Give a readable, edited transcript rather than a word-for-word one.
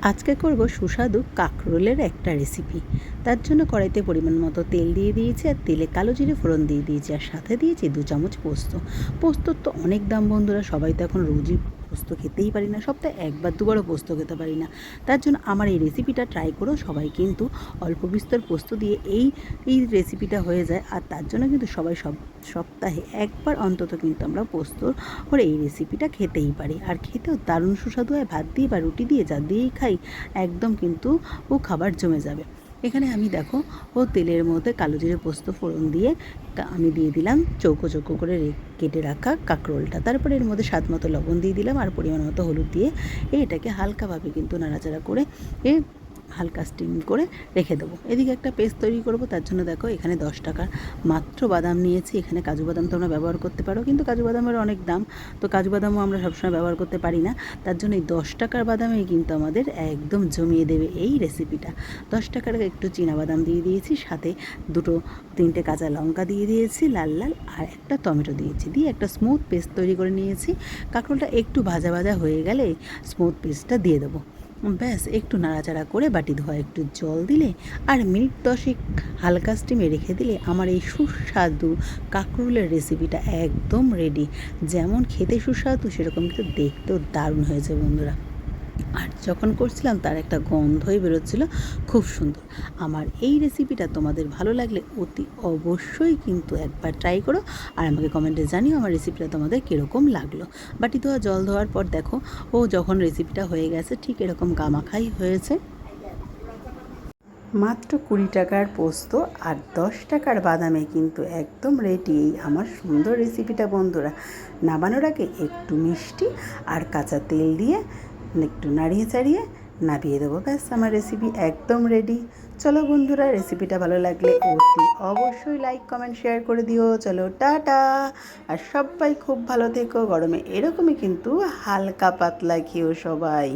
আজকে করব সুস্বাদু কাঁকরোলের একটা রেসিপি। তার জন্য কড়াইতে পরিমাণ মতো তেল দিয়ে দিয়েছি, আর তেলে কালো জিরে ফোড়ন দিয়ে দিয়েছি, আর সাথে দিয়েছি 2 চামচ পোস্ত। পোস্তর তো অনেক দাম বন্ধুরা, সবাই তো এখন রোজই পোস্ত খেতেই পারি না, সপ্তাহে একবার দুবারও পোস্ত খেতে পারি না। তার জন্য আমার এই রেসিপিটা ট্রাই করো, সবাই কিন্তু অল্প বিস্তর পোস্ত দিয়ে এই রেসিপিটা হয়ে যায়। আর তার জন্য কিন্তু সবাই সপ্তাহে একবার অন্তত কিন্তু আমরা পোস্তর এই রেসিপিটা খেতেই পারি, আর খেতেও দারুণ সুস্বাদু হয়। ভাত দিয়ে বা রুটি দিয়ে যা দিয়েই খাই একদম কিন্তু খাবার জমে যাবে। এখানে আমি দেখো তেলের মধ্যে কালো জিরে পোস্ত ফোড়ন দিয়ে আমি দিয়ে দিলাম চৌকো চৌকো করে কেটে রাখা কাঁকরোলটা। তারপরে এর মধ্যে স্বাদ মতো লবণ দিয়ে দিলাম, আর পরিমাণ মতো হলুদ দিয়ে এটাকে হালকাভাবে কিন্তু নাড়াচাড়া করে হালকা স্টিম করে রেখে দেবো। এদিকে একটা পেস্ট তৈরি করব। তার জন্য দেখো এখানে 10 টাকার মাত্র বাদাম নিয়েছি। এখানে কাজু বাদাম তোমরা ব্যবহার করতে পারো, কিন্তু কাজু বাদামের অনেক দাম, তো কাজু বাদামও আমরা সবসময় ব্যবহার করতে পারি না। তার জন্য এই 10 টাকার বাদামেই কিন্তু আমাদের একদম জমিয়ে দেবে এই রেসিপিটা। 10 টাকার একটু বাদাম দিয়ে দিয়েছি, সাথে 2-3টে কাঁচা লঙ্কা দিয়ে দিয়েছি লাল লাল, আর একটা টমেটো দিয়েছি, দিয়ে একটা স্মুথ পেস্ট তৈরি করে নিয়েছি। কাঁকরোলটা একটু ভাজা ভাজা হয়ে গেলে স্মুথ পেস্টটা দিয়ে দেবো। ব্যাস একটু নাড়াচাড়া করে বাটি ধোয়া একটু জল দিলে আর মিনিট 10 হালকা স্টিমে রেখে দিলে আমার এই সুস্বাদু কাঁকরোলের রেসিপিটা একদম রেডি। যেমন খেতে সুস্বাদু, সেরকম কিন্তু দেখতেও দারুণ হয়েছে বন্ধুরা। আর যখন করছিলাম তার একটা গন্ধই বেরোচ্ছিলো, খুব সুন্দর। আমার এই রেসিপিটা তোমাদের ভালো লাগলে অতি অবশ্যই কিন্তু একবার ট্রাই করো, আর আমাকে কমেন্টে জানিও আমার রেসিপিটা তোমাদের কীরকম লাগলো। বাটি ধোয়া জল ধোয়ার পর দেখো যখন রেসিপিটা হয়ে গেছে ঠিক এরকম গামাখাই হয়েছে। মাত্র 20 টাকার পোস্ত আর 10 টাকার বাদামে কিন্তু একদম রেডি এই আমার সুন্দর রেসিপিটা বন্ধুরা। নামানোর আগে একটু মিষ্টি আর কাঁচা তেল দিয়ে একটু নাড়িয়ে চাড়িয়ে নামিয়ে দেবো। ব্যাস আমার রেসিপি একদম রেডি। চলো বন্ধুরা, রেসিপিটা ভালো লাগলে অতি অবশ্যই লাইক কমেন্ট শেয়ার করে দিও। চলো টাটা, আর সবাই খুব ভালো থেকো। গরমে এরকমই কিন্তু হালকা পাতলা খেও সবাই।